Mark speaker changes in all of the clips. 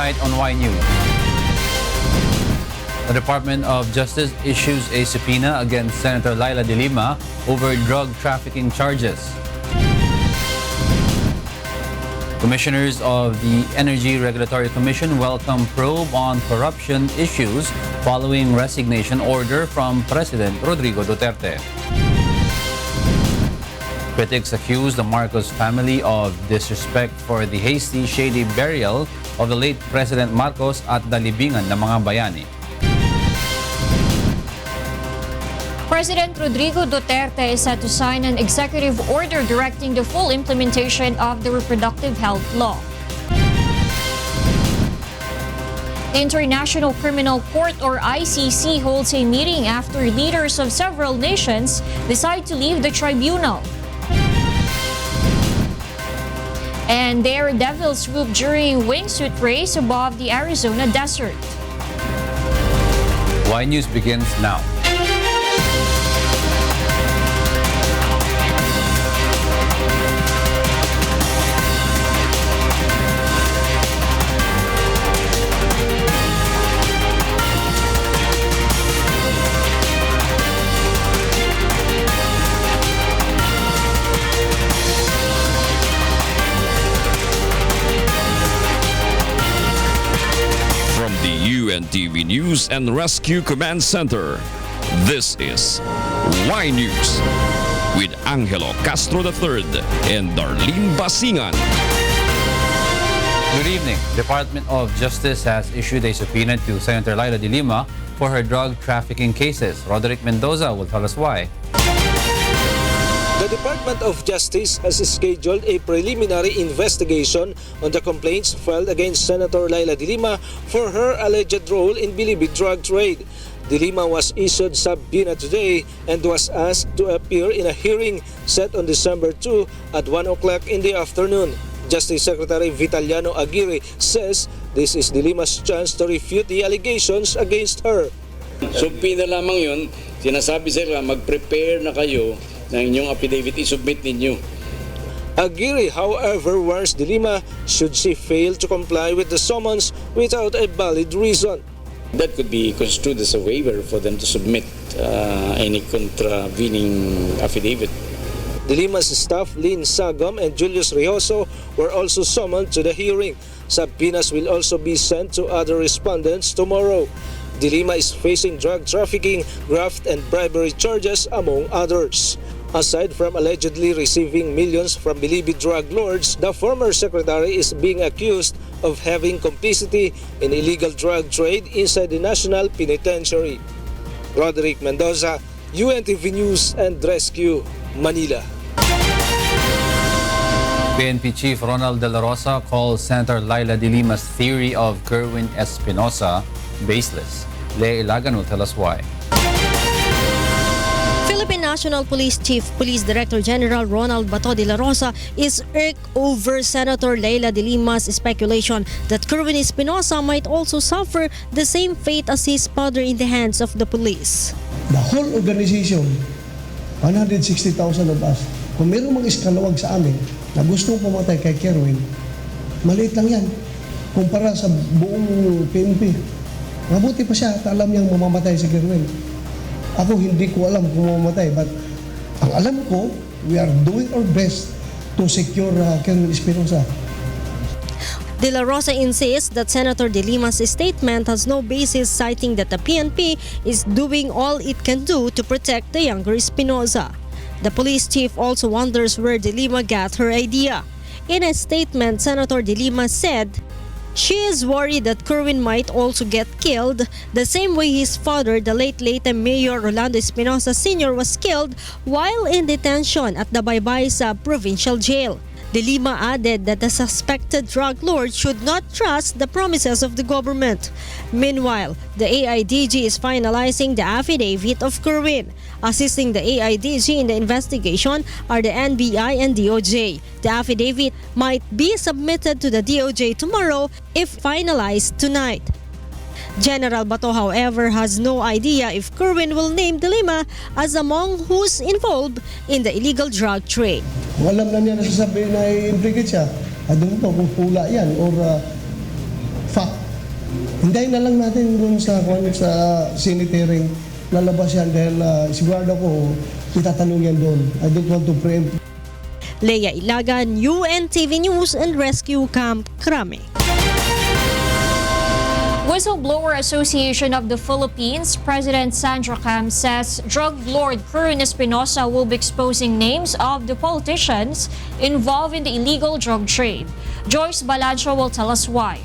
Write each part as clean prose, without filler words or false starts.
Speaker 1: tonight on Y News. The Department of Justice issues a subpoena against Senator Leila De Lima over drug trafficking charges. Commissioners of the Energy Regulatory Commission welcome probe on corruption issues following resignation order from President Rodrigo Duterte. Critics accuse the Marcos family of disrespect for the hasty, shady burial of the late President Marcos at the Libingan ng mga Bayani.
Speaker 2: President Rodrigo Duterte is set to sign an executive order directing the full implementation of the reproductive health law. The International Criminal Court, or ICC, holds a meeting after leaders of several nations decide to leave the tribunal. And daredevils swoop during wingsuit race above the Arizona desert.
Speaker 1: Y News begins now.
Speaker 3: UNTV News and Rescue Command Center. This is Y News with Angelo Castro III and Darlene Basingan.
Speaker 1: Good evening. Department of Justice has issued a subpoena to Senator Leila De Lima for her drug trafficking cases. Roderick Mendoza will tell us why.
Speaker 4: The Department of Justice has scheduled a preliminary investigation on the complaints filed against Senator Leila De Lima for her alleged role in Bilibid drug trade. De Lima was issued subpoena today and was asked to appear in a hearing set on December 2 at 1 o'clock in the afternoon. Justice Secretary Vitaliano Aguirre says this is De Lima's chance to refute the allegations against her.
Speaker 5: Subpoena lamang yun, sinasabi sila mag-prepare na kayo na inyong affidavit i-submit ninyo.
Speaker 4: Aguirre, however, warns De Lima should she fail to comply with the summons without a valid reason.
Speaker 5: That could be construed as a waiver for them to submit any contravening affidavit.
Speaker 4: De Lima's staff, Lynn Sagam and Julius Rioso, were also summoned to the hearing. Subpoenas will also be sent to other respondents tomorrow. De Lima is facing drug trafficking, graft and bribery charges, among others. Aside from allegedly receiving millions from Bilibid drug lords, the former secretary is being accused of having complicity in illegal drug trade inside the National Penitentiary. Roderick Mendoza, UNTV News and Rescue, Manila.
Speaker 1: PNP Chief Ronald De La Rosa calls Senator Leila De Lima's theory of Kerwin Espinosa baseless. Lea Ilagan will tell us why.
Speaker 6: Philippine National Police Chief Police Director General Ronald Bato de la Rosa is irked over Senator Leila De Lima's speculation that Kerwin Espinosa might also suffer the same fate as his father in the hands of the police.
Speaker 7: The whole organization, 160,000 of us, kung mayroong mga iskalawag sa amin na gustong pumatay kay Kerwin, maliit lang yan kumpara sa buong PNP. Mabuti pa siya at alam niyang mamamatay si Kerwin. Ako hindi ko alam kung mamamatay, but ang alam ko, we are doing our best to secure Kerwin Espinosa.
Speaker 6: De La Rosa insists that Senator De Lima's statement has no basis, citing that the PNP is doing all it can do to protect the younger Espinosa. The police chief also wonders where De Lima got her idea. In a statement, Senator De Lima said she is worried that Kerwin might also get killed the same way his father, the late Mayor Rolando Espinosa Sr., was killed while in detention at the Baybaysa Provincial Jail. De Lima added that the suspected drug lord should not trust the promises of the government. Meanwhile, the AIDG is finalizing the affidavit of Kerwin. Assisting the AIDG in the investigation are the NBI and DOJ. The affidavit might be submitted to the DOJ tomorrow if finalized tonight. General Bato, however, has no idea if Kerwin will name De Lima as among who's involved in the illegal drug trade.
Speaker 7: Kung alam na niya na sasabihin na i-implicate siya, I don't know kung pula yan or fact. Hintayin na lang natin doon sa Senate hearing, lalabas yan dahil sigurado ko itatanong yan doon. I don't want to preempt.
Speaker 6: Leia Ilagan, UNTV News and Rescue Camp Crame.
Speaker 2: Whistleblower Association of the Philippines President Sandra Cam says drug lord Curren Espinosa will be exposing names of the politicians involved in the illegal drug trade. Joyce Balancho will tell us why.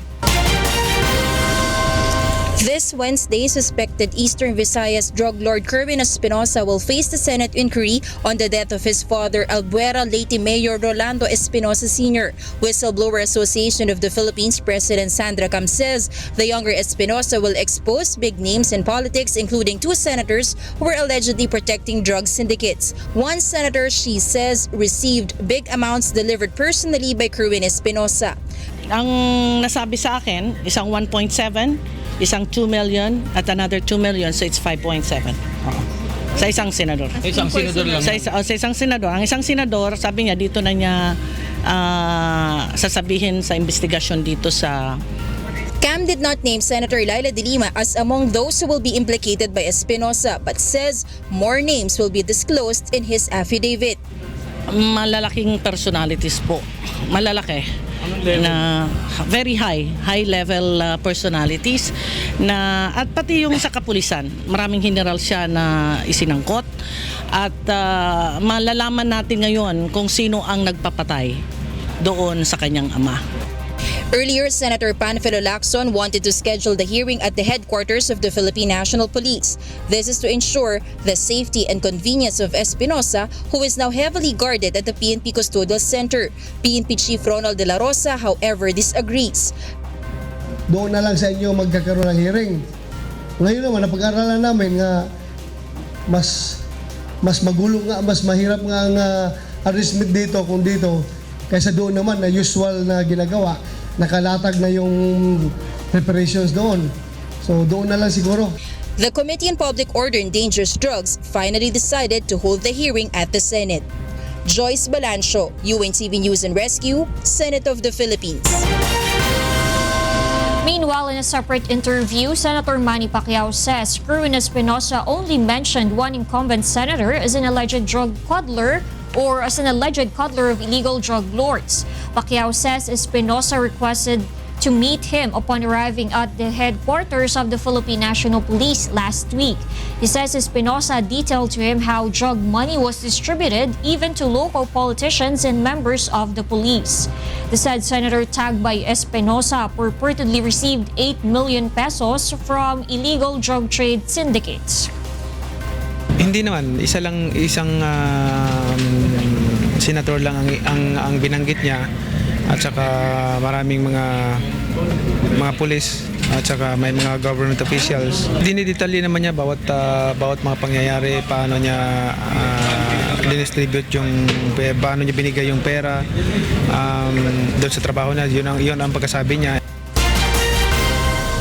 Speaker 8: This Wednesday, suspected Eastern Visayas drug lord Curren Espinosa will face the Senate inquiry on the death of his father, Albuera Leyte Mayor Rolando Espinosa Sr. Whistleblower Association of the Philippines President Sandra Cam says the younger Espinosa will expose big names in politics, including 2 senators who were allegedly protecting drug syndicates. One senator, she says, received big amounts delivered personally by Curren Espinosa.
Speaker 9: Ang nasabi sa akin, isang 1.7, isang 2 million at another 2 million, so it's 5.7. Sa isang senador.
Speaker 10: Isang senador lang.
Speaker 9: Sa isang senador. Ang isang senador, sabi niya dito na niya sasabihin sa investigasyon dito sa...
Speaker 8: Cam did not name Senator Leila De Lima as among those who will be implicated by Espinosa, but says more names will be disclosed in his affidavit.
Speaker 9: Malalaking personalities po. Malalaki. Na very high level personalities na at pati yung sa kapulisan, maraming general siya na isinangkot at malalaman natin ngayon kung sino ang nagpapatay doon sa kanyang ama.
Speaker 8: Earlier, Senator Panfilo Lacson wanted to schedule the hearing at the headquarters of the Philippine National Police. This is to ensure the safety and convenience of Espinosa, who is now heavily guarded at the PNP Custodial Center. PNP Chief Ronald De La Rosa, however, disagrees.
Speaker 7: Doon na lang sa inyo magkakaroon ng hearing. Ngayon naman, napag-aralan namin nga mas magulo nga, mas mahirap nga ang arrestment dito kung dito kaysa doon naman na usual na ginagawa. Nakalatag na yung preparations doon. So doon na lang siguro.
Speaker 8: The Committee on Public Order and Dangerous Drugs finally decided to hold the hearing at the Senate. Joyce Balancho, UNTV News and Rescue, Senate of the Philippines.
Speaker 2: Meanwhile, in a separate interview, Senator Manny Pacquiao says Curren Espinosa only mentioned one incumbent senator as an alleged drug peddler or as an alleged cuddler of illegal drug lords. Pacquiao says Espinosa requested to meet him upon arriving at the headquarters of the Philippine National Police last week. He says Espinosa detailed to him how drug money was distributed even to local politicians and members of the police. The said senator tagged by Espinosa purportedly received 8 million pesos from illegal drug trade syndicates.
Speaker 10: Hindi naman, isang senator lang ang binanggit niya at saka maraming mga pulis at saka may mga government officials. Dinidetalye naman niya bawat mga pangyayari, paano niya dinistribute paano niya binigay yung pera doon sa trabaho niya. Yun ang pagkasabi niya.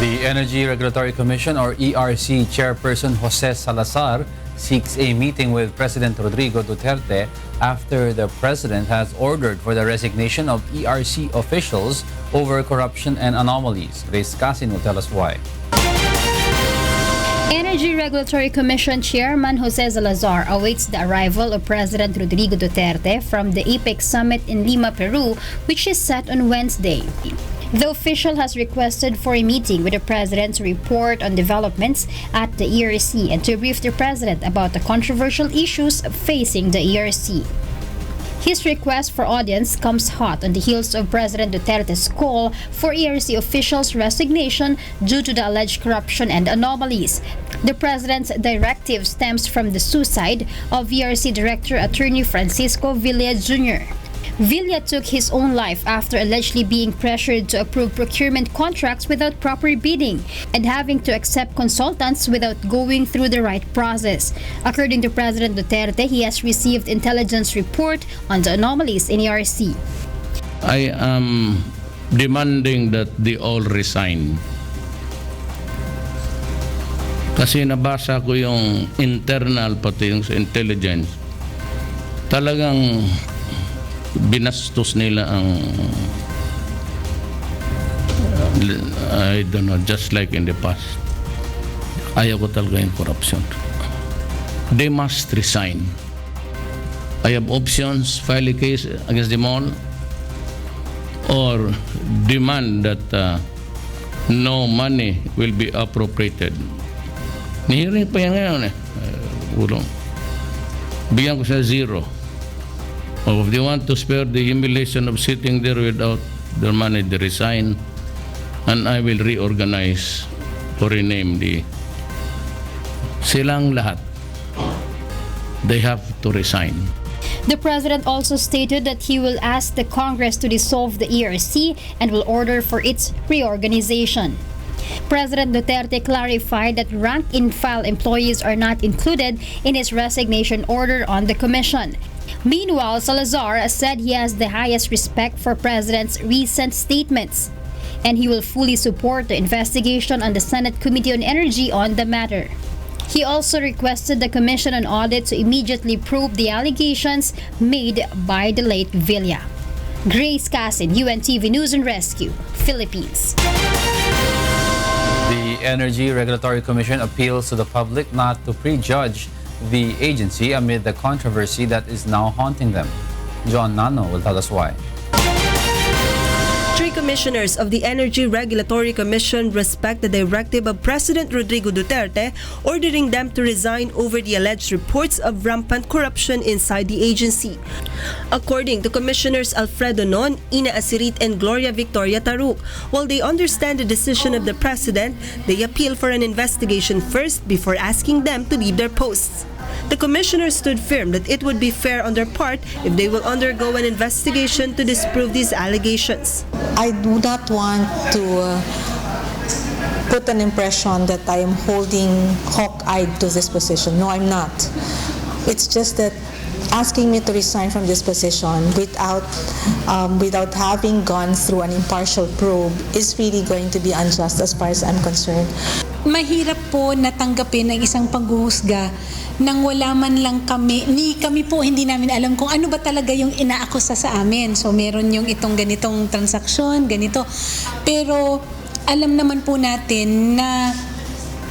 Speaker 1: The Energy Regulatory Commission or ERC Chairperson Jose Salazar seeks a meeting with President Rodrigo Duterte after the President has ordered for the resignation of ERC officials over corruption and anomalies. Grace Casin will tell us why.
Speaker 11: Energy Regulatory Commission Chairman Jose Salazar awaits the arrival of President Rodrigo Duterte from the APEC Summit in Lima, Peru, which is set on Wednesday. The official has requested for a meeting with the President to report on developments at the ERC and to brief the President about the controversial issues facing the ERC. His request for audience comes hot on the heels of President Duterte's call for ERC officials' resignation due to the alleged corruption and anomalies. The President's directive stems from the suicide of ERC Director Attorney Francisco Villa Jr. Villa took his own life after allegedly being pressured to approve procurement contracts without proper bidding and having to accept consultants without going through the right process. According to President Duterte, he has received intelligence report on the anomalies in ERC.
Speaker 12: I am demanding that they all resign. Kasi nabasa ko yung internal pati yung sa intelligence. Talagang binastos nila ang I don't know, just like in the past. Ayaw ko talaga yung corruption. They must resign. I have options, file a case against them all, or demand that no money will be appropriated. Nihiring pa yan ngayon eh. Ulong. Bigyan ko siya 0. Or if they want to spare the humiliation of sitting there without their money, they resign. And I will reorganize or rename the silang lahat. They have to resign.
Speaker 11: The president also stated that he will ask the Congress to dissolve the ERC and will order for its reorganization. President Duterte clarified that rank-and-file employees are not included in his resignation order on the commission. Meanwhile, Salazar said he has the highest respect for President's recent statements, and he will fully support the investigation on the Senate Committee on Energy on the matter. He also requested the Commission on Audit to immediately probe the allegations made by the late Villa. Grace Casin, UNTV News and Rescue, Philippines.
Speaker 1: The Energy Regulatory Commission appeals to the public not to prejudge the agency amid the controversy that is now haunting them. John Nano will tell us why.
Speaker 13: 3 commissioners of the Energy Regulatory Commission respect the directive of President Rodrigo Duterte ordering them to resign over the alleged reports of rampant corruption inside the agency. According to Commissioners Alfredo Non, Ina Asirit, and Gloria Victoria Taruk, while they understand the decision of the President, they appeal for an investigation first before asking them to leave their posts. The commissioners stood firm that it would be fair on their part if they will undergo an investigation to disprove these allegations.
Speaker 14: I do not want to put an impression that I am holding hawk-eyed to this position. No, I'm not. It's just that asking me to resign from this position without having gone through an impartial probe is really going to be unjust as far as I'm concerned.
Speaker 15: Mahirap po natanggapin ang isang paghuhusga nang wala man lang kami, kami po hindi namin alam kung ano ba talaga yung inaakusa sa amin. So meron yung itong ganitong transaksyon, ganito. Pero alam naman po natin na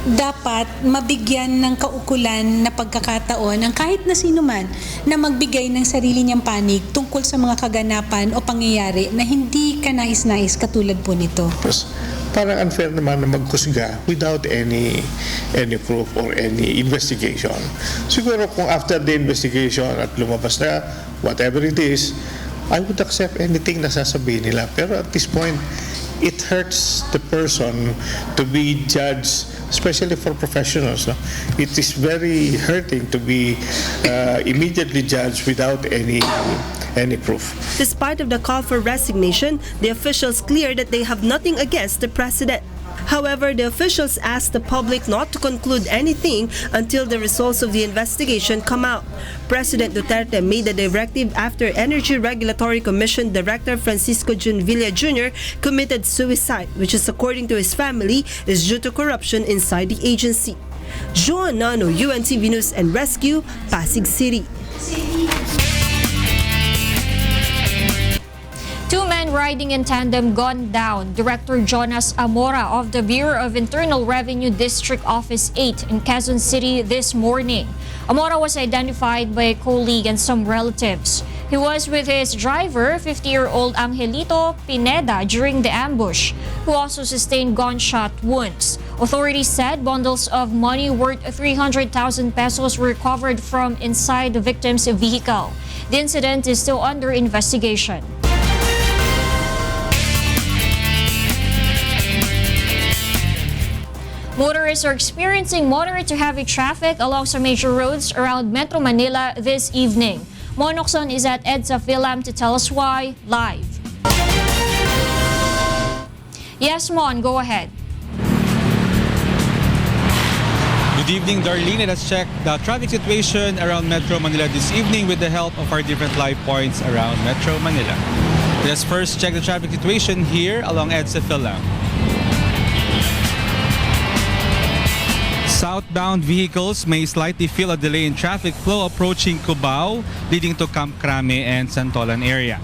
Speaker 15: dapat mabigyan ng kaukulan na pagkakataon ang kahit na sino man na magbigay ng sarili niyang panig tungkol sa mga kaganapan o pangyayari na hindi kanais-nais katulad po nito.
Speaker 16: Parang unfair naman na magkusga without any proof or any investigation. Siguro kung after the investigation at lumabas na whatever it is, I would accept anything na sasabihin nila. Pero at this point, it hurts the person to be judged, especially for professionals. No? It is very hurting to be immediately judged without any proof.
Speaker 13: Despite of the call for resignation, the officials clear that they have nothing against the president. However, the officials asked the public not to conclude anything until the results of the investigation come out. President Duterte made the directive after Energy Regulatory Commission Director Francisco Jun Villa Jr. committed suicide, which is, according to his family, is due to corruption inside the agency. Joan Nano, UNTV News and Rescue, Pasig City.
Speaker 2: 2 men riding in tandem gunned down Director Jonas Amora of the Bureau of Internal Revenue District Office 8 in Quezon City this morning. Amora was identified by a colleague and some relatives. He was with his driver, 50-year-old Angelito Pineda, during the ambush, who also sustained gunshot wounds. Authorities said bundles of money worth 300,000 pesos were recovered from inside the victim's vehicle. The incident is still under investigation. Motorists are experiencing moderate to heavy traffic along some major roads around Metro Manila this evening. Monokson is at EDSA Philam to tell us why live. Yes, Mon, go ahead.
Speaker 17: Good evening, Darlene. Let's check the traffic situation around Metro Manila this evening with the help of our different live points around Metro Manila. Let's first check the traffic situation here along EDSA Philam. Southbound vehicles may slightly feel a delay in traffic flow approaching Cubao, leading to Camp Crame and Santolan area.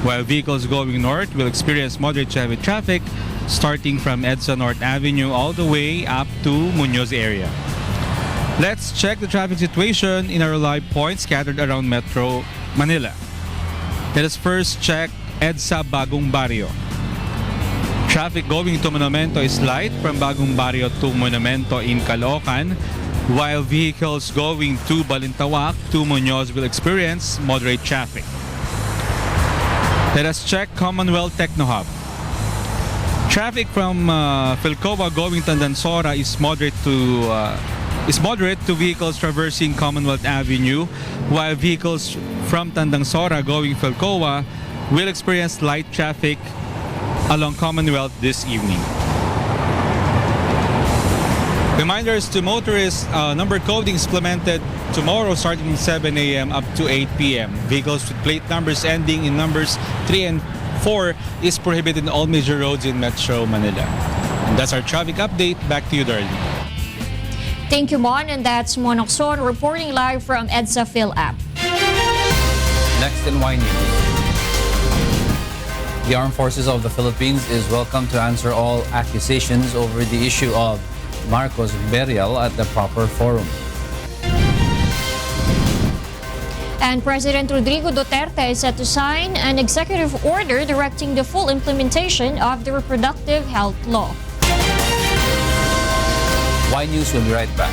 Speaker 17: while vehicles going north will experience moderate heavy traffic starting from EDSA North Avenue all the way up to Muñoz area. Let's check the traffic situation in our live points scattered around Metro Manila. Let us first check EDSA Bagong Barrio. Traffic going to Monumento is light from Bagong Barrio to Monumento in Caloocan, while vehicles going to Balintawak to Muñoz will experience moderate traffic. Let us check Commonwealth Techno Hub. Traffic from Philcoa going to Tandansora is moderate to vehicles traversing Commonwealth Avenue, while vehicles from Tandansora going Philcoa will experience light traffic along Commonwealth this evening. Reminders to motorists, number coding is implemented tomorrow starting 7 a.m. up to 8 p.m. Vehicles with plate numbers ending in numbers 3 and 4 is prohibited in all major roads in Metro Manila. And that's our traffic update. Back to you, Darlene.
Speaker 2: Thank you, Mon, and that's Monokson reporting live from EDSA Phil app.
Speaker 1: Next in Y News. The Armed Forces of the Philippines is welcome to answer all accusations over the issue of Marcos' burial at the proper forum.
Speaker 2: And President Rodrigo Duterte is set to sign an executive order directing the full implementation of the reproductive health law.
Speaker 1: Y News will be right back.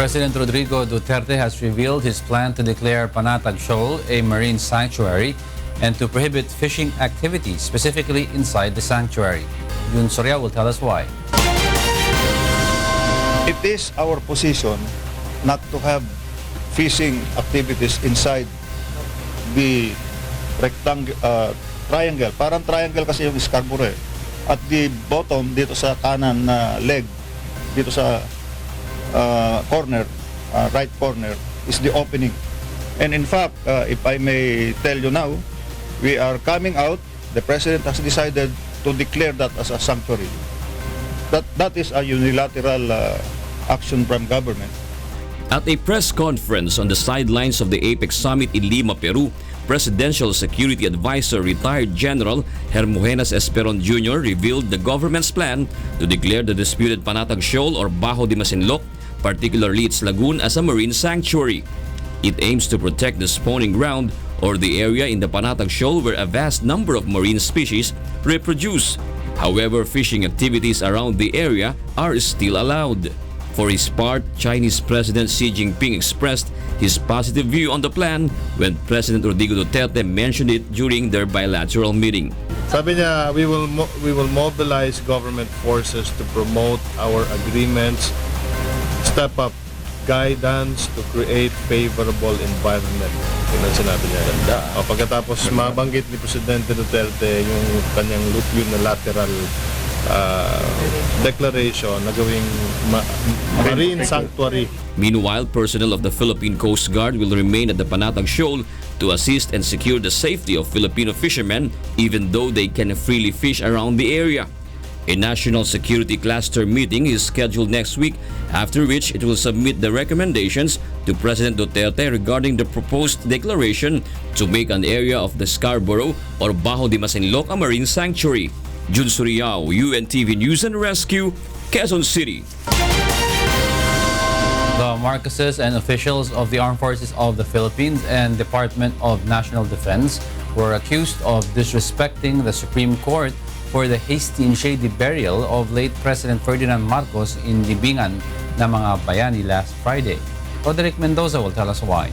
Speaker 1: President Rodrigo Duterte has revealed his plan to declare Panatag Shoal a marine sanctuary and to prohibit fishing activities, specifically inside the sanctuary. Yun Soria will tell us why.
Speaker 18: It is our position not to have fishing activities inside the triangle. Parang triangle kasi yung Scarborough. At the bottom, dito sa kanan na leg, dito sa corner, right corner, is the opening. And in fact, if I may tell you now, we are coming out. The President has decided to declare that as a sanctuary. That is a unilateral action from government.
Speaker 3: At a press conference on the sidelines of the APEC Summit in Lima, Peru, Presidential Security Advisor retired General Hermogenes Esperon Jr. revealed the government's plan to declare the disputed Panatag Shoal or Bajo de Masinloc, particularly its lagoon, as a marine sanctuary. It aims to protect the spawning ground or the area in the Panatag Shoal where a vast number of marine species reproduce. However, fishing activities around the area are still allowed. For his part, Chinese President Xi Jinping expressed his positive view on the plan when President Rodrigo Duterte mentioned it during their bilateral meeting.
Speaker 16: Sabi niya, we will mobilize government forces to promote our agreements, step up guidance to create favorable environment. Yun ang sinabi niya. Pagkatapos mabanggit ni Presidente Duterte yung kanyang unilateral declaration na gawing marine sanctuary.
Speaker 3: Meanwhile, personnel of the Philippine Coast Guard will remain at the Panatag Shoal to assist and secure the safety of Filipino fishermen even though they can freely fish around the area. A national security cluster meeting is scheduled next week, after which it will submit the recommendations to President Duterte regarding the proposed declaration to make an area of the Scarborough or Bajo de Masinloc a marine sanctuary. Jun Suriao, UNTV News and Rescue, Quezon City.
Speaker 1: The Marcoses and officials of the Armed Forces of the Philippines and Department of National Defense were accused of disrespecting the Supreme Court for the hasty and shady burial of late President Ferdinand Marcos in Libingan na mga Bayani last Friday. Roderick Mendoza will tell us why.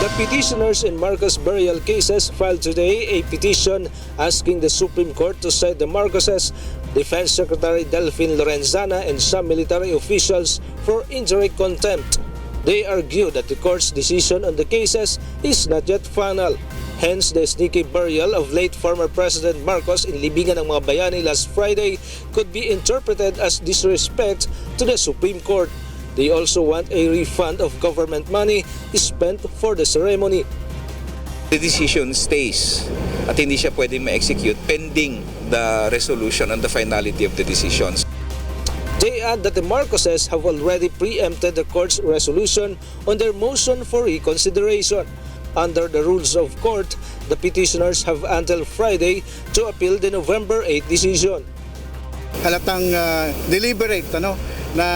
Speaker 4: The petitioners in Marcos burial cases filed today a petition asking the Supreme Court to cite the Marcoses, Defense Secretary Delfin Lorenzana, and some military officials for indirect contempt. They argue that the court's decision on the cases is not yet final. Hence, the sneaky burial of late former President Marcos in Libingan ng mga Bayani last Friday could be interpreted as disrespect to the Supreme Court. They also want a refund of government money spent for the ceremony.
Speaker 19: The decision stays at hindi siya pwedeng ma-execute pending the resolution on the finality of the decisions.
Speaker 4: They add that the Marcoses have already preempted the court's resolution on their motion for reconsideration. Under the rules of court, the petitioners have until Friday to appeal the November 8 decision.
Speaker 20: Halatang deliberate na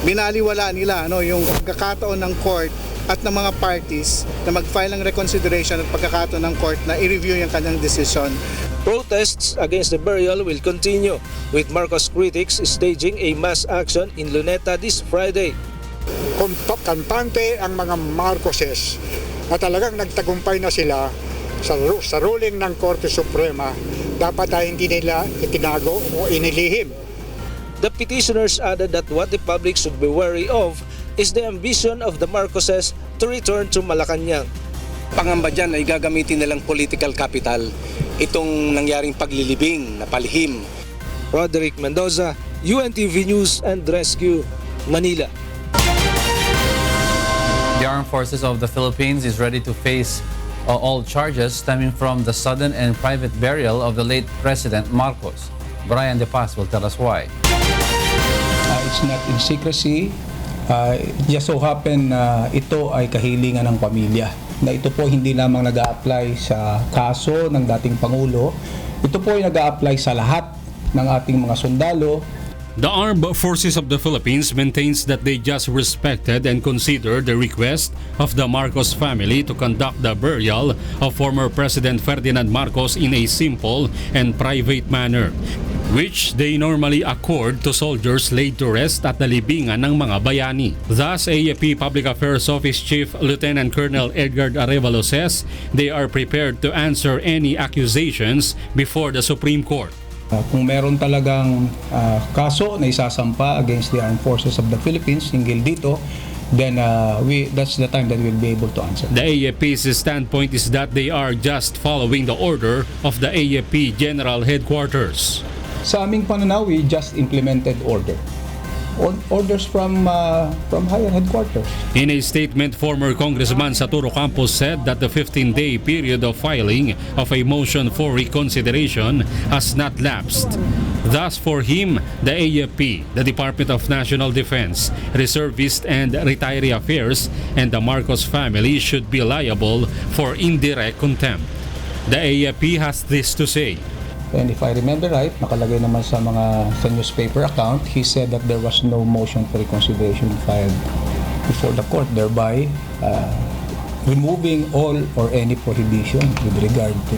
Speaker 20: binaliwala nila yung pagkakataon ng court at ng mga parties na mag-file ng reconsideration at pagkakataon ng court na i-review yung kanyang decision.
Speaker 4: Protests against the burial will continue, with Marcos critics staging a mass action in Luneta this Friday.
Speaker 21: Kampante ang mga Marcoses na talagang nagtagumpay na sila sa ruling ng Korte Suprema, dapat ay hindi nila itinago o inilihim.
Speaker 4: The petitioners added that what the public should be wary of is the ambition of the Marcoses to return to Malacanang.
Speaker 22: Pangamba dyan ay gagamitin nilang political capital itong nangyaring paglilibing na palihim.
Speaker 4: Roderick Mendoza, UNTV News and Rescue, Manila.
Speaker 1: The Armed Forces of the Philippines is ready to face all charges stemming from the sudden and private burial of the late President Marcos. Brian De Paz will tell us why.
Speaker 23: It's not in secrecy. It just so happen na ito ay kahilingan ng pamilya. Na ito po hindi lamang nag-a-apply sa kaso ng dating Pangulo. Ito po ay nag-a-apply sa lahat ng ating mga sundalo.
Speaker 24: The Armed Forces of the Philippines maintains that they just respected and considered the request of the Marcos family to conduct the burial of former President Ferdinand Marcos in a simple and private manner, which they normally accord to soldiers laid to rest at the libingan ng mga bayani. Thus, AFP Public Affairs Office Chief Lieutenant Colonel Edgar Arevalo says they are prepared to answer any accusations before the Supreme Court.
Speaker 23: Kung meron talagang kaso na isasampa against the Armed Forces of the Philippines hinggil dito, then that's the time that we'll be able to answer.
Speaker 24: The AFP's standpoint is that they are just following the order of the AFP General Headquarters.
Speaker 23: Sa aming pananaw, we just implemented orders from higher headquarters.
Speaker 24: In a statement, former Congressman Saturo Campos said that the 15-day period of filing of a motion for reconsideration has not lapsed. Thus, for him, the AFP, the Department of National Defense, Reservist and Retiree Affairs, and the Marcos family should be liable for indirect contempt. The AFP has this to say.
Speaker 23: And if I remember right, nakalagay naman sa newspaper account, he said that there was no motion for reconsideration filed before the court, thereby removing all or any prohibition with regard to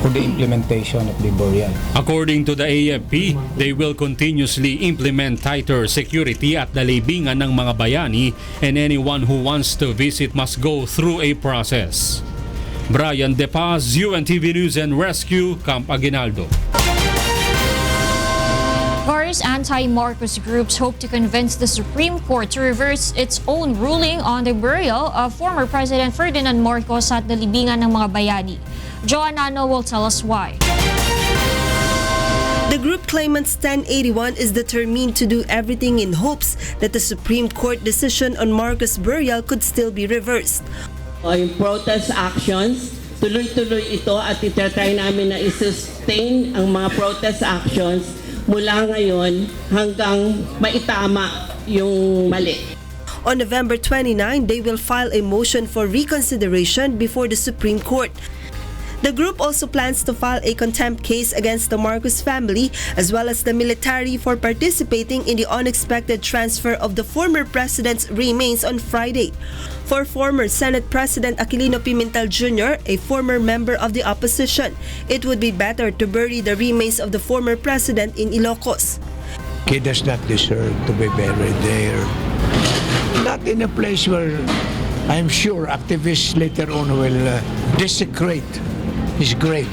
Speaker 23: the implementation of the burial.
Speaker 24: According to the AFP, they will continuously implement tighter security at the libingan ng mga bayani, and anyone who wants to visit must go through a process. Brian De Paz, UNTV News and Rescue, Camp Aguinaldo.
Speaker 2: Various anti-Marcos groups hope to convince the Supreme Court to reverse its own ruling on the burial of former President Ferdinand Marcos at the libingan ng mga bayani. Joanano will tell us why.
Speaker 13: The group claimants 1081 is determined to do everything in hopes that the Supreme Court decision on Marcos' burial could still be reversed.
Speaker 25: Yung protest actions, tuloy-tuloy ito at itatry namin na i-sustain ang mga protest actions mula ngayon hanggang maitama yung mali.
Speaker 13: On November 29, they will file a motion for reconsideration before the Supreme Court. The group also plans to file a contempt case against the Marcos family as well as the military for participating in the unexpected transfer of the former president's remains on Friday. For former Senate President Aquilino Pimentel Jr., a former member of the opposition, it would be better to bury the remains of the former president in Ilocos.
Speaker 26: He does not deserve to be buried there. Not in a place where I'm sure activists later on will desecrate his grave.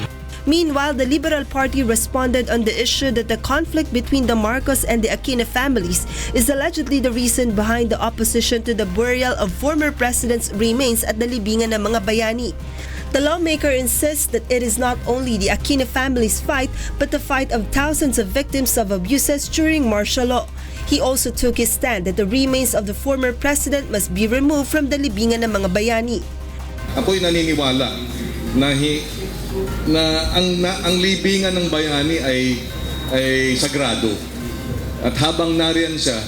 Speaker 13: Meanwhile, the Liberal Party responded on the issue that the conflict between the Marcos and the Aquino families is allegedly the reason behind the opposition to the burial of former president's remains at the Libingan ng mga Bayani. The lawmaker insists that it is not only the Aquino family's fight, but the fight of thousands of victims of abuses during martial law. He also took his stand that the remains of the former president must be removed from the Libingan ng mga Bayani.
Speaker 5: Ako'y naniniwala na ang libingan ng bayani ay sagrado. At habang nariyan siya,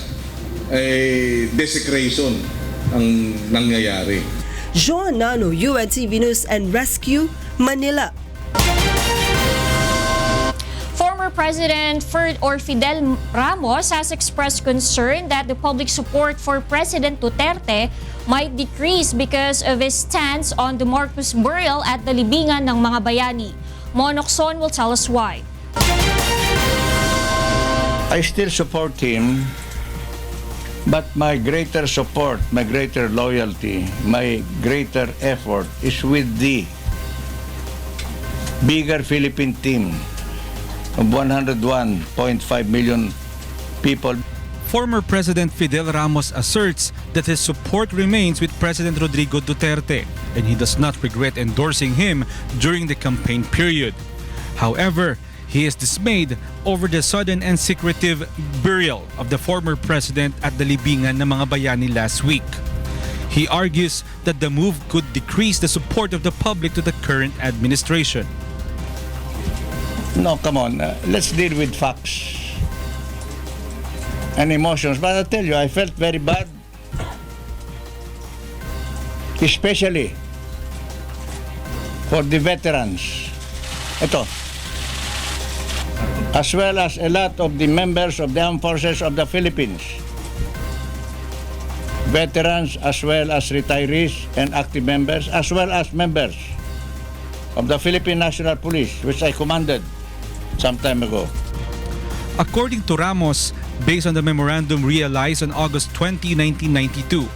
Speaker 5: ay desecration ang nangyayari.
Speaker 13: John Nano, UNTV News and Rescue, Manila.
Speaker 2: Former President Fidel Ramos has expressed concern that the public support for President Duterte might decrease because of his stance on the Marcos burial at the Libingan ng mga Bayani. Monokson will tell us why.
Speaker 26: I still support him, but my greater support, my greater loyalty, my greater effort is with the bigger Philippine team of 101.5 million people.
Speaker 17: Former President Fidel Ramos asserts that his support remains with President Rodrigo Duterte and he does not regret endorsing him during the campaign period. However, he is dismayed over the sudden and secretive burial of the former president at the Libingan ng mga Bayani last week. He argues that the move could decrease the support of the public to the current administration.
Speaker 26: No, come on, let's deal with facts and emotions. But I'll tell you, I felt very bad, especially for the veterans. Ito, as well as a lot of the members of the Armed Forces of the Philippines, veterans as well as retirees and active members, as well as members of the Philippine National Police, which I commanded some time ago.
Speaker 17: According to Ramos, based on the memorandum realized on August 20, 1992,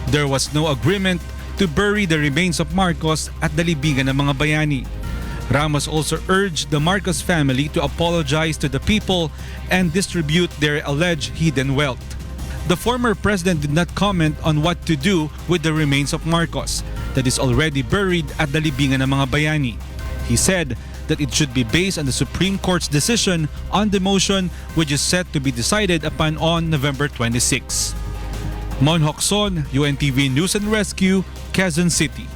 Speaker 17: there was no agreement to bury the remains of Marcos at the Libingan ng mga Bayani. Ramos also urged the Marcos family to apologize to the people and distribute their alleged hidden wealth. The former president did not comment on what to do with the remains of Marcos that is already buried at the Libingan ng mga Bayani. He said that it should be based on the Supreme Court's decision on the motion, which is set to be decided upon on November 26. Mon Hokson, UNTV News and Rescue, Quezon City.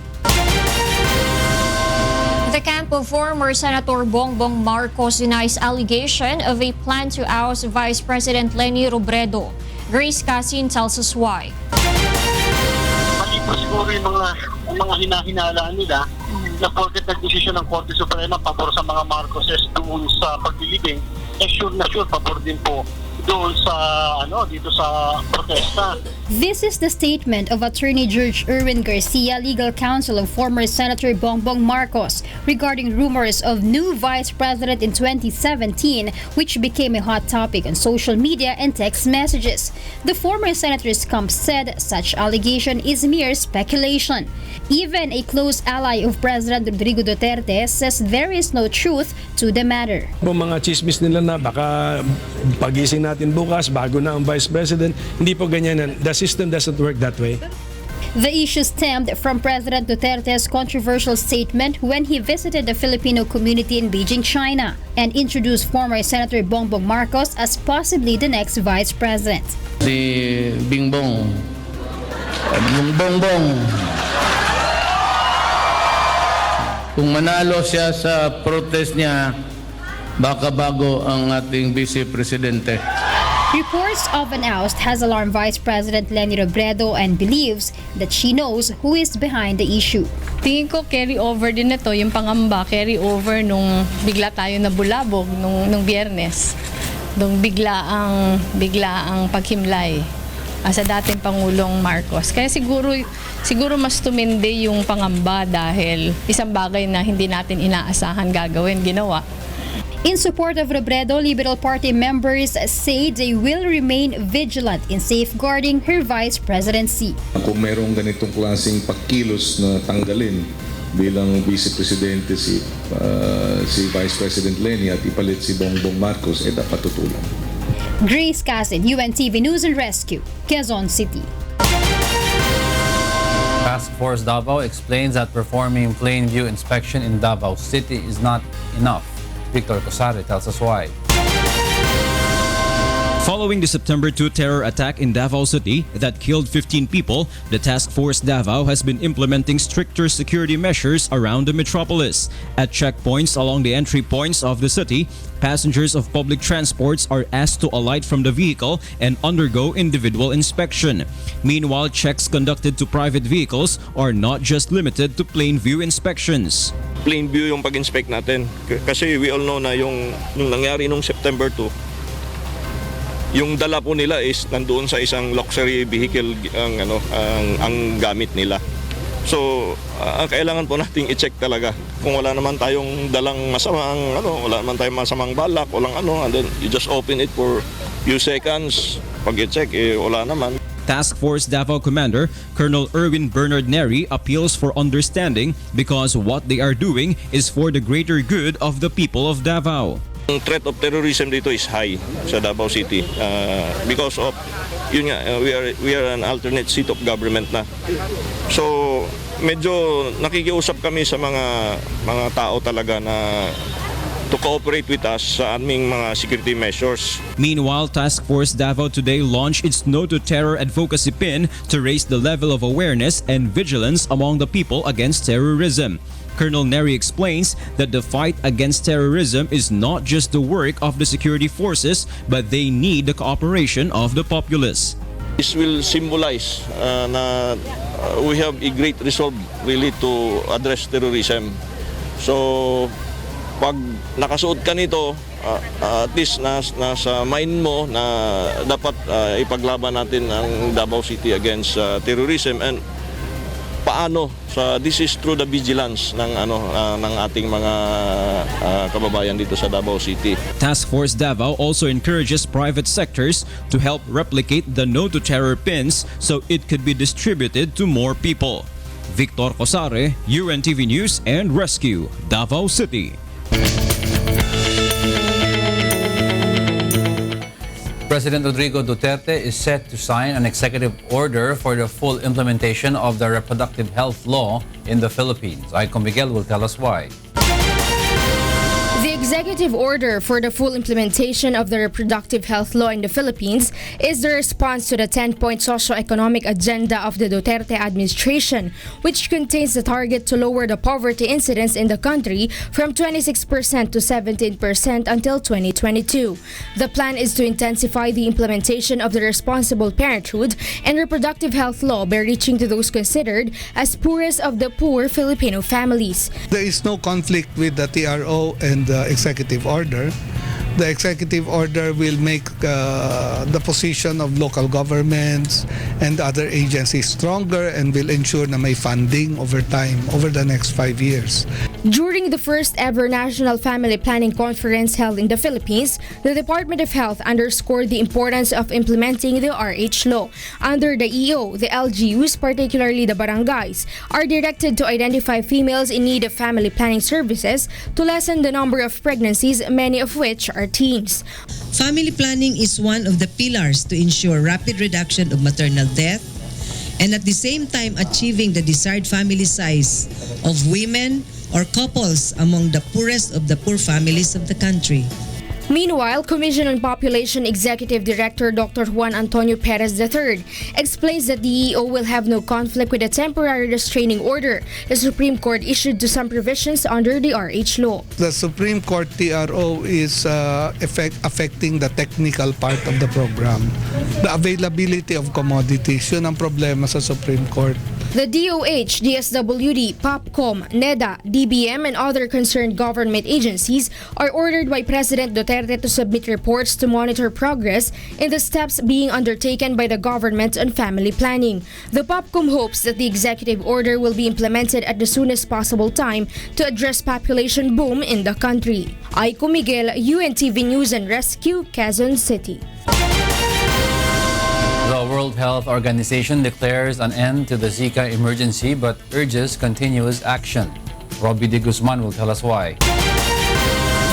Speaker 2: The camp of former Senator Bongbong Marcos denies allegation of a plan to oust Vice President Leni Robredo. Grace Casin tells us why.
Speaker 6: Mali po siguro yung mga hinahinalaan nila na porket nag-desisyon ng Korte Suprema pabor sa mga Marcoses doon sa paglilibing, sure na sure pabor din po doon sa dito sa protesta.
Speaker 11: This is the statement of Attorney George Erwin Garcia, legal counsel of former Senator Bongbong Marcos, regarding rumors of new vice president in 2017, which became a hot topic on social media and text messages. The former senator's camp said such allegation is mere speculation. Even a close ally of President Rodrigo Duterte says there is no truth to the matter.
Speaker 7: Mga chismis nila na baka pagising natin bukas bago na ang vice president, hindi po ganyan. The system doesn't work that way.
Speaker 11: The issue stemmed from President Duterte's controversial statement when he visited the Filipino community in Beijing, China, and introduced former Senator Bongbong Marcos as possibly the next vice president.
Speaker 12: Si Bongbong, kung manalo siya sa protest niya, baka bago ang ating Vice Presidente.
Speaker 11: Reports of an oust has alarmed Vice President Leni Robredo and believes that she knows who is behind the issue.
Speaker 8: Tingin ko carry over din ito, yung pangamba, carry over nung bigla tayo nabulabog nung Biyernes. Nung bigla ang paghimlay sa dating Pangulong Marcos. Kaya siguro mas tumindi yung pangamba dahil isang bagay na hindi natin inaasahan ginawa.
Speaker 11: In support of Robredo, Liberal Party members say they will remain vigilant in safeguarding her vice presidency.
Speaker 5: Kung mayroong ganitong klaseng pagkilos na tanggalin bilang Vice Presidente si Vice President Leni at ipalit si Bongbong Marcos, dapat tutulan.
Speaker 11: Grace Casid, UNTV News and Rescue, Quezon City.
Speaker 1: Task Force Davao explains that performing plain view inspection in Davao City is not enough. Victor Cosare tells us why.
Speaker 9: Following the September 2 terror attack in Davao City that killed 15 people, the Task Force Davao has been implementing stricter security measures around the metropolis. At checkpoints along the entry points of the city, passengers of public transports are asked to alight from the vehicle and undergo individual inspection. Meanwhile, checks conducted to private vehicles are not just limited to plain view inspections.
Speaker 10: Plain view yung pag-inspect natin. Kasi we all know na yung nangyari nung September 2, yung dala po nila is nandoon sa isang luxury vehicle ang gamit nila. So, kailangan po nating i-check talaga. Kung wala naman tayong dalang masamang wala naman tayong masamang balak, walang and then you just open it for few seconds. Pag i-check, wala naman.
Speaker 9: Task Force Davao Commander Colonel Erwin Bernard Neri appeals for understanding because what they are doing is for the greater good of the people of Davao.
Speaker 10: Ang threat of terrorism dito is high sa Davao City because of we are an alternate seat of government na. So medyo nakikiusap kami sa mga tao talaga na to cooperate with us sa aming mga security measures.
Speaker 9: Meanwhile, Task Force Davao today launched its No to Terror advocacy pin to raise the level of awareness and vigilance among the people against terrorism. Colonel Neri explains that the fight against terrorism is not just the work of the security forces, but they need the cooperation of the populace.
Speaker 10: This will symbolize na we have a great resolve really to address terrorism. So, pag nakasuot ka nito, at least nasa mind mo na dapat ipaglaban natin ang Davao City against terrorism. And paano this is through the vigilance ng ating mga kababayan dito sa Davao City.
Speaker 9: Task Force Davao also encourages private sectors to help replicate the No to Terror pins so it could be distributed to more people. Victor Cosare, UNTV News and Rescue, Davao City.
Speaker 1: President Rodrigo Duterte is set to sign an executive order for the full implementation of the reproductive health law in the Philippines. Aiko Miguel will tell us why.
Speaker 14: The executive order for the full implementation of the reproductive health law in the Philippines is the response to the 10-point socio-economic agenda of the Duterte administration, which contains the target to lower the poverty incidence in the country from 26% to 17% until 2022. The plan is to intensify the implementation of the responsible parenthood and reproductive health law by reaching to those considered as poorest of the poor Filipino families.
Speaker 15: There is no conflict with the TRO and the executive order. The executive order will make the position of local governments and other agencies stronger and will ensure na may funding over time, over the next 5 years.
Speaker 14: During the first ever National Family Planning Conference held in the Philippines, the Department of Health underscored the importance of implementing the RH law. Under the EO, the LGUs, particularly the barangays, are directed to identify females in need of family planning services to lessen the number of pregnancies, many of which are teens.
Speaker 16: Family planning is one of the pillars to ensure rapid reduction of maternal death and at the same time achieving the desired family size of women or couples among the poorest of the poor families of the country.
Speaker 14: Meanwhile, Commission on Population Executive Director Dr. Juan Antonio Perez III explains that the EO will have no conflict with a temporary restraining order the Supreme Court issued to some provisions under the RH law.
Speaker 15: The Supreme Court TRO is affecting the technical part of the program. The availability of commodities, yun ang problema sa Supreme Court.
Speaker 14: The DOH, DSWD, POPCOM, NEDA, DBM, and other concerned government agencies are ordered by President Duterte to submit reports to monitor progress in the steps being undertaken by the government on family planning. The POPCOM hopes that the executive order will be implemented at the soonest possible time to address population boom in the country. Aiko Miguel, UNTV News and Rescue, Quezon City.
Speaker 1: The World Health Organization declares an end to the Zika emergency but urges continuous action. Robbie De Guzman will tell us why.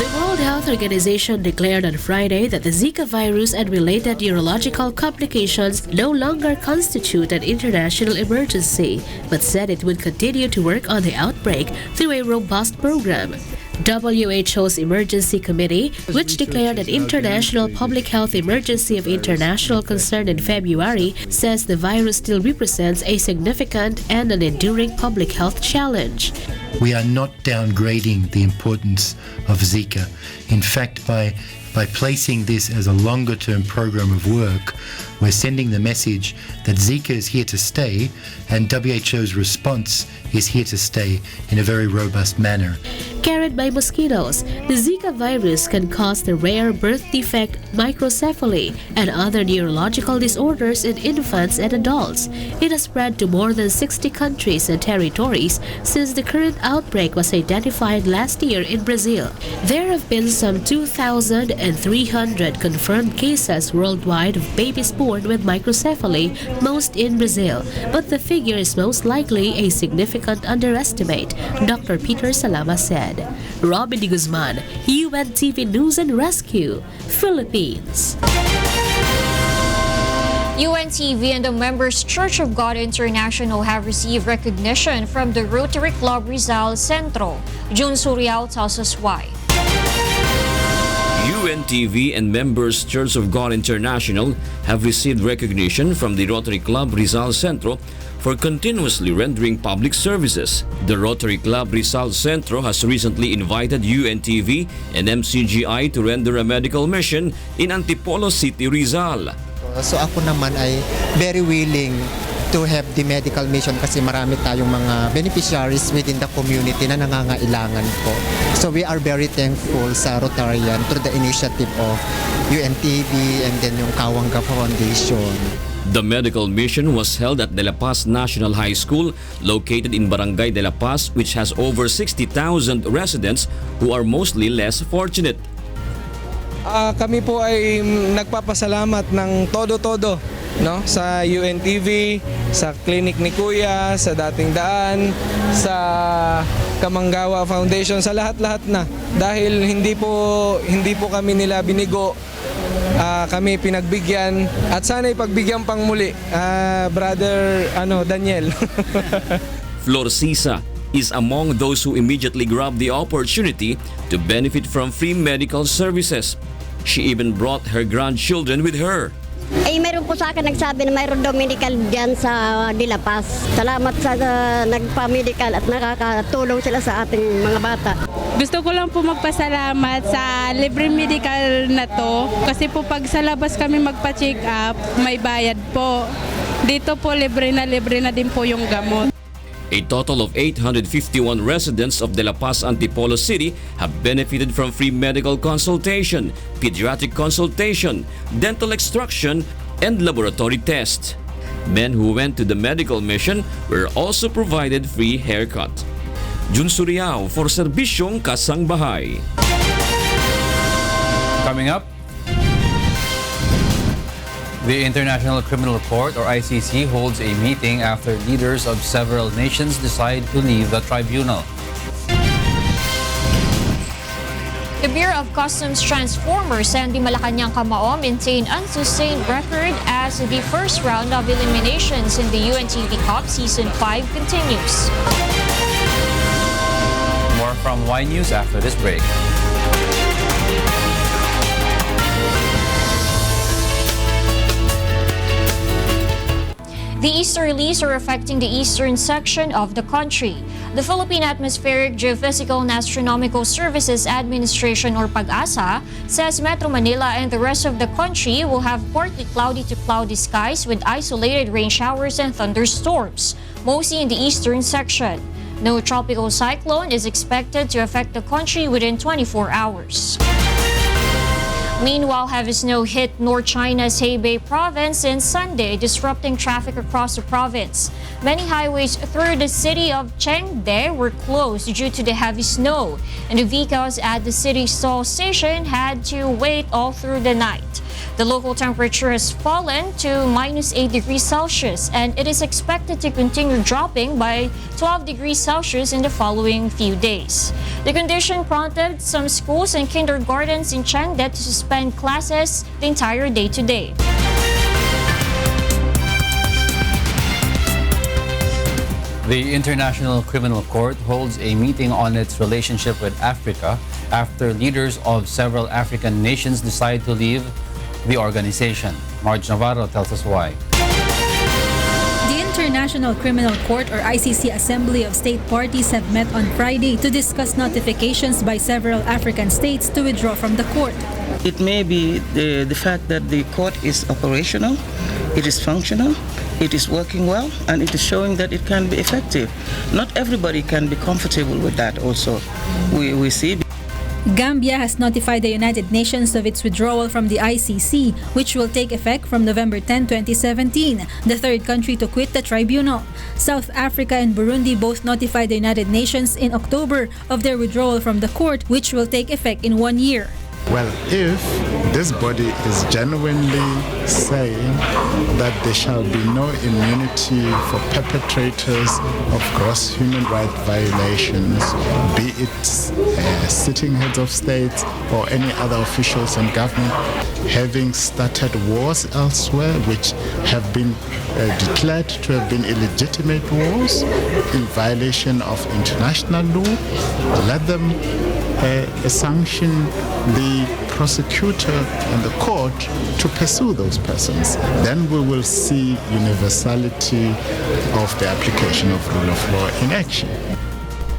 Speaker 3: The World Health Organization declared on Friday that the Zika virus and related neurological complications no longer constitute an international emergency, but said it would continue to work on the outbreak through a robust program. WHO's Emergency Committee, which declared an international public health emergency of international concern in February, says the virus still represents a significant and an enduring public health challenge.
Speaker 18: We are not downgrading the importance of Zika. In fact, by placing this as a longer-term program of work, we're sending the message that Zika is here to stay and WHO's response is here to stay in a very robust manner.
Speaker 3: Carried by mosquitoes, the Zika virus can cause the rare birth defect microcephaly and other neurological disorders in infants and adults. It has spread to more than 60 countries and territories since the current outbreak was identified last year in Brazil. There have been some 2,300 confirmed cases worldwide of babies born with microcephaly, most in Brazil, but the figure is most likely a significant underestimate, Dr. Peter Salama said. Robin De Guzman, UNTV News and Rescue, Philippines.
Speaker 2: UNTV and the Members Church of God International have received recognition from the Rotary Club Rizal Centro. June Suriao tells us why.
Speaker 19: UNTV and Members Church of God International have received recognition from the Rotary Club Rizal Centro for continuously rendering public services. The Rotary Club Rizal Centro has recently invited UNTV and MCGI to render a medical mission in Antipolo City, Rizal.
Speaker 20: So ako naman ay very willing to have the medical mission kasi marami tayong mga beneficiaries within the community na nangangailangan po. So we are very thankful sa Rotarian through the initiative of UNTV and then yung Kawangga Foundation.
Speaker 19: The medical mission was held at De La Paz National High School, located in Barangay De La Paz, which has over 60,000 residents who are mostly less fortunate.
Speaker 21: Kami po ay nagpapasalamat ng todo-todo, no, sa UNTV, sa clinic ni Kuya, sa Dating Daan, sa Kamanggawa Foundation, sa lahat-lahat na. Dahil hindi po kami nila binigo, kami pinagbigyan at sana'y pagbigyan pang muli, Brother Daniel.
Speaker 19: Flor Sisa is among those who immediately grabbed the opportunity to benefit from free medical services. She even brought her grandchildren with her.
Speaker 22: Mayroon po sa akin nagsabi na mayroon daw medical dyan sa De La Paz. Salamat sa nagpa-medical at nakakatulong sila sa ating mga bata.
Speaker 27: Gusto ko lang po magpasalamat sa libre medical na to kasi po pag sa labas kami magpa-check up, may bayad po. Dito po libre na din po yung gamot.
Speaker 19: A total of 851 residents of De La Paz, Antipolo City have benefited from free medical consultation, pediatric consultation, dental extraction, and laboratory tests. Men who went to the medical mission were also provided free haircut. Jun Suriao for Serbisyong Kasangbahay.
Speaker 1: Coming up, the International Criminal Court, or ICC, holds a meeting after leaders of several nations decide to leave the tribunal.
Speaker 2: The Bureau of Customs Transformers and the Malacanang Kamao maintain unsustained record as the first round of eliminations in the UNTV Cup Season 5 continues.
Speaker 1: More from Y News after this break. The easterlies are affecting the eastern section of the country. The Philippine Atmospheric, Geophysical and Astronomical Services Administration, or PAG-ASA, says Metro Manila and the rest of the country will have partly cloudy to cloudy skies with isolated rain showers and thunderstorms, mostly in the eastern section. No tropical cyclone is expected to affect the country within 24 hours. Meanwhile, heavy snow hit North China's Hebei province on Sunday, disrupting traffic across the province. Many highways through the city of Chengde were closed due to the heavy snow, and the vehicles at the city's toll station had to wait all through the night.
Speaker 2: The local temperature has fallen to minus 8 degrees Celsius, and it is expected to continue dropping by 12 degrees Celsius in the following few days. The condition prompted some schools and kindergartens in Chengde to suspend classes the entire day today.
Speaker 1: The International Criminal Court holds a meeting on its relationship with Africa after leaders of several African nations decide to leave the organization. Marge Navarro tells us why.
Speaker 4: The International Criminal Court or ICC Assembly of State Parties have met on Friday to discuss notifications by several African states to withdraw from the court.
Speaker 13: It may be the fact that the court is operational, it is functional, it is working well, and it is showing that it can be effective. Not everybody can be comfortable with that also. We see.
Speaker 4: Gambia has notified the United Nations of its withdrawal from the ICC, which will take effect from November 10, 2017, the third country to quit the tribunal. South Africa and Burundi both notified the United Nations in October of their withdrawal from the court, which will take effect in 1 year.
Speaker 17: Well, if this body is genuinely saying that there shall be no immunity for perpetrators of gross human rights violations, be it sitting heads of states or any other officials in government, having started wars elsewhere which have been declared to have been illegitimate wars in violation of international law, let them sanction the prosecutor and the court to pursue those persons. Then we will see universality of the application of rule of law in action.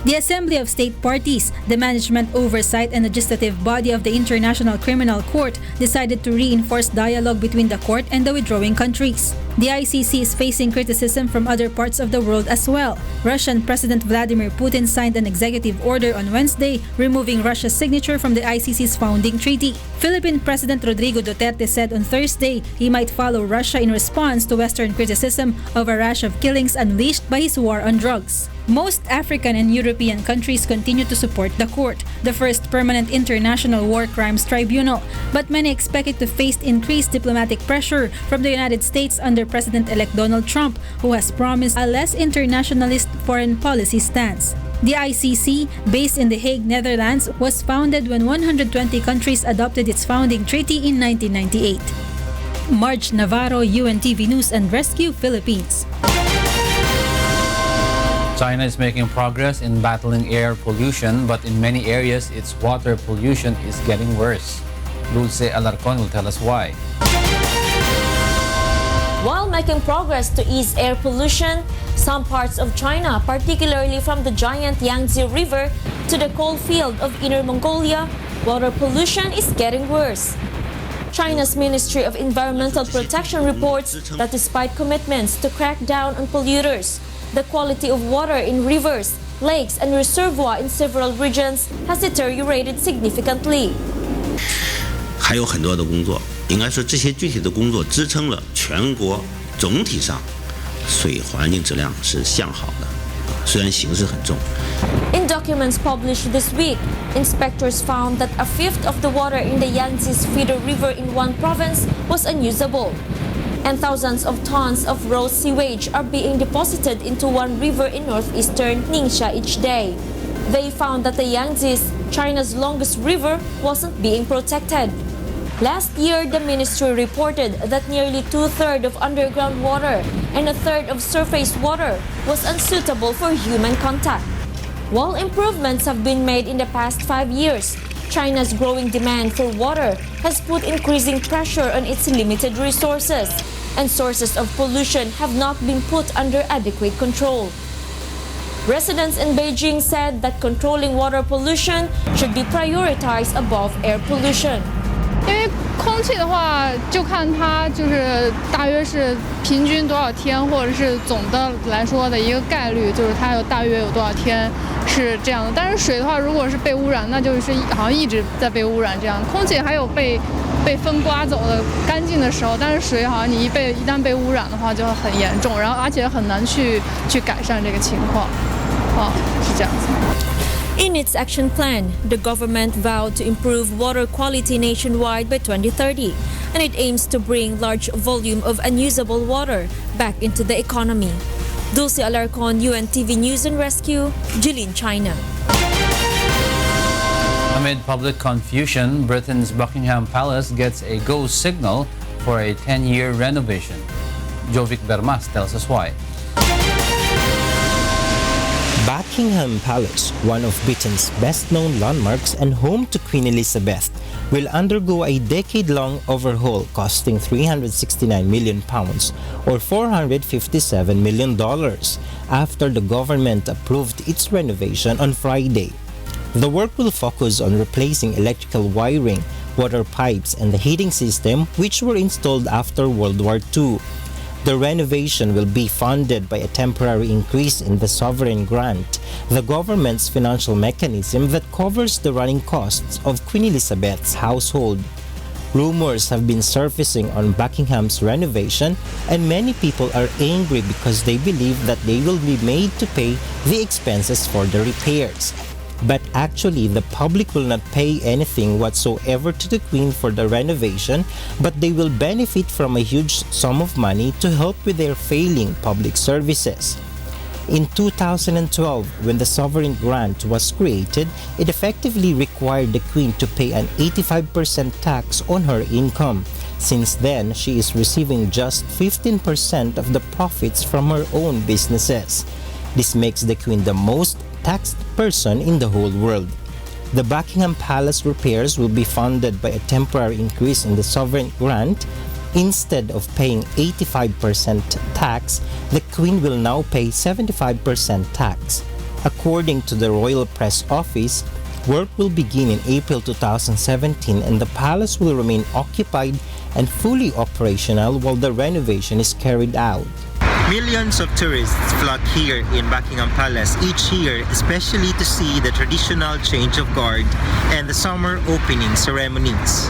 Speaker 4: The Assembly of State Parties, the management oversight and legislative body of the International Criminal Court, decided to reinforce dialogue between the court and the withdrawing countries. The ICC is facing criticism from other parts of the world as well. Russian President Vladimir Putin signed an executive order on Wednesday, removing Russia's signature from the ICC's founding treaty. Philippine President Rodrigo Duterte said on Thursday he might follow Russia in response to Western criticism of a rash of killings unleashed by his war on drugs. Most African and European countries continue to support the court, the first permanent international war crimes tribunal, but many expect it to face increased diplomatic pressure from the United States under President-elect Donald Trump, who has promised a less internationalist foreign policy stance. The ICC, based in The Hague, Netherlands, was founded when 120 countries adopted its founding treaty in 1998. Marge Navarro, UNTV News and Rescue, Philippines.
Speaker 1: China is making progress in battling air pollution, but in many areas, its water pollution is getting worse. Dulce Alarcon will tell us why.
Speaker 23: While making progress to ease air pollution, some parts of China, particularly from the giant Yangtze River to the coal field of Inner Mongolia, water pollution is getting worse. China's Ministry of Environmental Protection reports that despite commitments to crack down on polluters, the quality of water in rivers, lakes, and reservoirs in several regions has deteriorated significantly.
Speaker 24: 还有很多的工作，应该说这些具体的工作支撑了全国总体上水环境质量是向好的，虽然形势很重。
Speaker 23: In documents published this week, inspectors found that a fifth of the water in the Yangtze's feeder river in one province was unusable, and thousands of tons of raw sewage are being deposited into one river in northeastern Ningxia each day. They found that the Yangtze, China's longest river, wasn't being protected. Last year, the ministry reported that nearly 2/3 of underground water and 1/3 of surface water was unsuitable for human contact. While improvements have been made in the past 5 years, China's growing demand for water has put increasing pressure on its limited resources, and sources of pollution have not been put under adequate control. Residents in Beijing said that controlling water pollution should be prioritized above air pollution.
Speaker 25: 因为空气的话，就看它就是大约是平均多少天，或者是总的来说的一个概率，就是它大约有多少天是这样的。但是水的话，如果是被污染，那就是好像一直在被污染这样。空气还有被风刮走的干净的时候，但是水好像你一旦被污染的话就很严重，然后而且很难去改善这个情况。是这样子。
Speaker 23: In its action plan, the government vowed to improve water quality nationwide by 2030, and it aims to bring large volume of unusable water back into the economy. Dulce Alarcon, UNTV News and Rescue, Jilin, China.
Speaker 1: Amid public confusion, Britain's Buckingham Palace gets a go signal for a 10-year renovation. Jovic Bermas tells us why.
Speaker 5: Buckingham Palace, one of Britain's best-known landmarks and home to Queen Elizabeth, will undergo a decade-long overhaul costing £369 million or $457 million after the government approved its renovation on Friday. The work will focus on replacing electrical wiring, water pipes, and the heating system which were installed after World War II. The renovation will be funded by a temporary increase in the sovereign grant, the government's financial mechanism that covers the running costs of Queen Elizabeth's household. Rumors have been surfacing on Buckingham's renovation, and many people are angry because they believe that they will be made to pay the expenses for the repairs. But actually, the public will not pay anything whatsoever to the Queen for the renovation, but they will benefit from a huge sum of money to help with their failing public services. In 2012, when the sovereign grant was created, it effectively required the Queen to pay an 85% tax on her income. Since then, she is receiving just 15% of the profits from her own businesses. This makes the Queen the most taxed person in the whole world. The Buckingham Palace repairs will be funded by a temporary increase in the sovereign grant. Instead of paying 85% tax, the Queen will now pay 75% tax. According to the Royal Press Office, work will begin in April 2017 and the palace will remain occupied and fully operational while the renovation is carried out. Millions of tourists flock here in Buckingham Palace each year, especially to see the traditional change of guard and the summer opening ceremonies.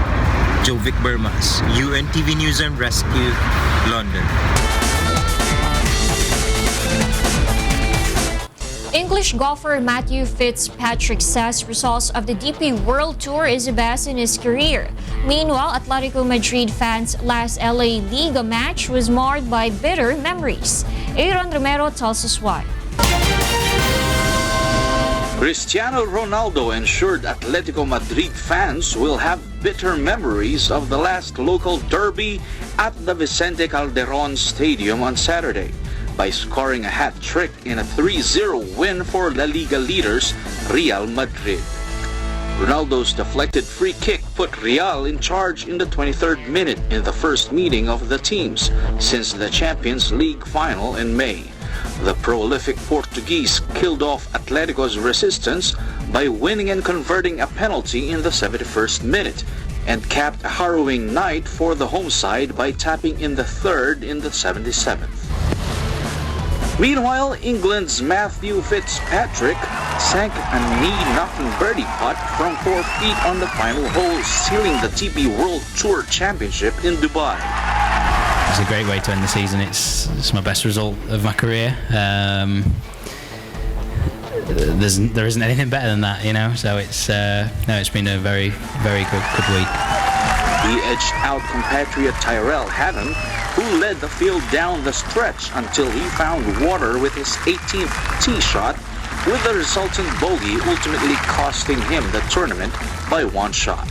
Speaker 5: Jovic Bermas, UNTV News and Rescue, London.
Speaker 2: English golfer Matthew Fitzpatrick says results of the DP World Tour is the best in his career. Meanwhile, Atletico Madrid fans' last LA Liga match was marred by bitter memories. Aaron Romero tells us why.
Speaker 6: Cristiano Ronaldo ensured Atletico Madrid fans will have bitter memories of the last local derby at the Vicente Calderon Stadium on Saturday by scoring a hat-trick in a 3-0 win for La Liga leaders Real Madrid. Ronaldo's deflected free kick put Real in charge in the 23rd minute in the first meeting of the teams since the Champions League final in May. The prolific Portuguese killed off Atletico's resistance by winning and converting a penalty in the 71st minute and capped a harrowing night for the home side by tapping in the third in the 77th. Meanwhile, England's Matthew Fitzpatrick sank a knee-knocking birdie putt from 4 feet on the final hole, sealing the DP World Tour Championship in Dubai.
Speaker 7: It's a great way to end the season. It's my best result of my career. There isn't anything better than that, you know. So it's been a very, very good week.
Speaker 6: He edged out compatriot Tyrell Hatton, who led the field down the stretch until he found water with his 18th tee shot, with the resultant bogey ultimately costing him the tournament by 1 shot.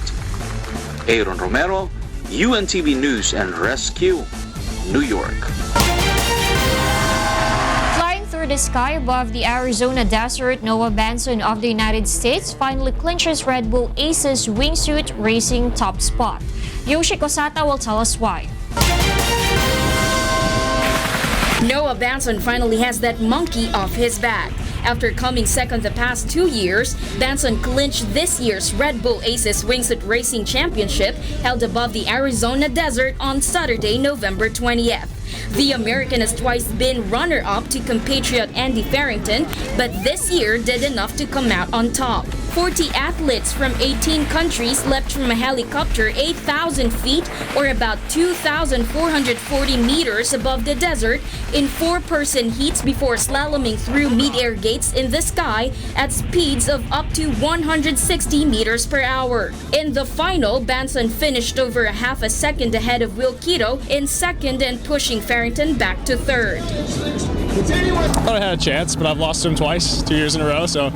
Speaker 6: Aaron Romero, UNTV News and Rescue, New York.
Speaker 2: Flying through the sky above the Arizona desert, Noah Benson of the United States finally clinches Red Bull Aces wingsuit racing top spot. Yoshi Kosata will tell us why.
Speaker 8: Noah Benson finally has that monkey off his back. After coming second the past 2 years, Benson clinched this year's Red Bull Aces Wingsuit Racing Championship held above the Arizona desert on Saturday, November 20th. The American has twice been runner-up to compatriot Andy Farrington, but this year did enough to come out on top. 40 athletes from 18 countries leapt from a helicopter 8,000 feet or about 2,440 meters above the desert in four-person heats before slaloming through mid-air gates in the sky at speeds of up to 160 meters per hour. In the final, Banson finished over a half a second ahead of Will Quito in second and pushing Farrington back to third.
Speaker 9: I thought I had a chance, but I've lost to him twice, 2 years in a row, so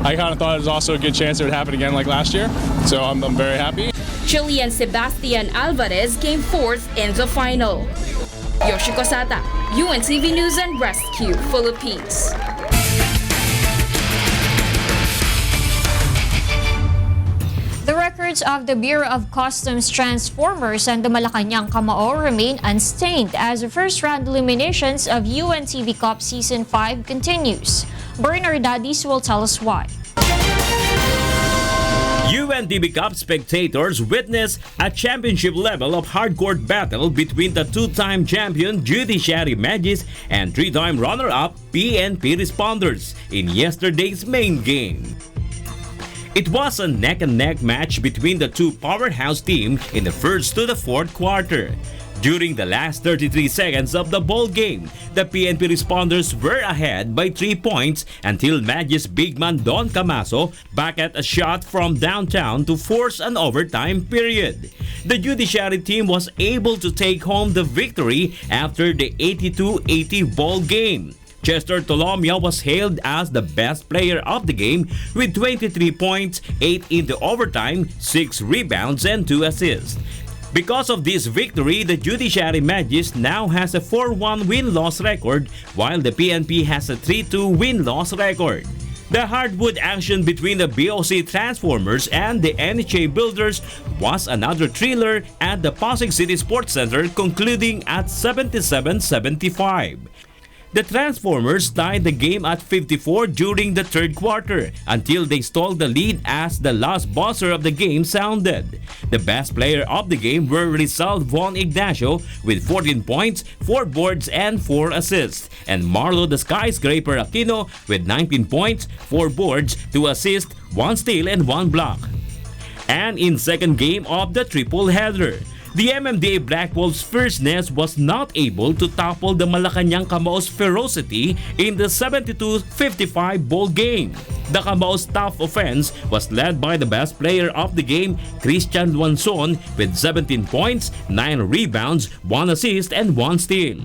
Speaker 9: I kind of thought it was also a good chance it would happen again like last year, so I'm very happy.
Speaker 8: Chilean Sebastian Alvarez came fourth in the final. Yoshiko Sata, UNTV News and Rescue, Philippines.
Speaker 2: The records of the Bureau of Customs Transformers and the Malacanang Kamao remain unstained as the first-round eliminations of UNTV Cup Season 5 continues. Bernard Daddies will tell us why.
Speaker 10: UNTV Cup spectators witnessed a championship level of hardcore battle between the two-time champion Judiciary Magis and three-time runner-up PNP responders in yesterday's main game. It was a neck-and-neck match between the two powerhouse teams in the first to the fourth quarter. During the last 33 seconds of the ball game, the PNP responders were ahead by 3 points until Magis big man Don Camaso back at a shot from downtown to force an overtime period. The Judiciary team was able to take home the victory after the 82-80 ball game. Chester Tolomia was hailed as the best player of the game with 23 points, 8 in the overtime, 6 rebounds, and 2 assists. Because of this victory, the Judiciary Magis now has a 4-1 win-loss record, while the PNP has a 3-2 win-loss record. The hardwood action between the BOC Transformers and the NHA Builders was another thriller at the Pasig City Sports Center, concluding at 77-75. The Transformers tied the game at 54 during the third quarter until they stole the lead as the last buzzer of the game sounded. The best player of the game were Rizal Von Ignacio with 14 points, 4 boards, and 4 assists, and Marlo the Skyscraper Aquino with 19 points, 4 boards, 2 assists, 1 steal, and 1 block. And in second game of the triple header, the MMDA Black Wolves' fierceness was not able to topple the Malacanang Kamao's ferocity in the 72-55 ball game. The Kamao's tough offense was led by the best player of the game, Christian Luanzon, with 17 points, 9 rebounds, 1 assist, and 1 steal.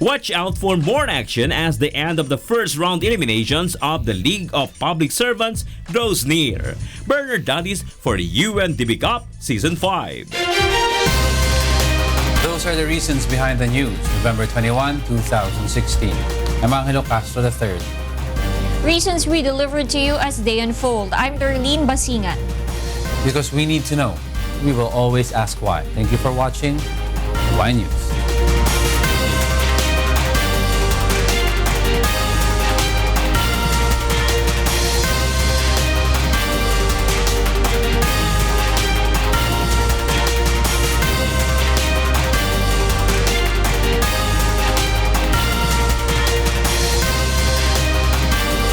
Speaker 10: Watch out for more action as the end of the first round eliminations of the League of Public Servants draws near. Bernard Daddies for the UNTV Cup Season 5.
Speaker 1: Those are the reasons behind the news, November 21, 2016. I'm Angelo Castro III.
Speaker 2: Reasons we delivered to you as they unfold. I'm Darlene Basingan.
Speaker 1: Because we need to know. We will always ask why. Thank you for watching. Why News.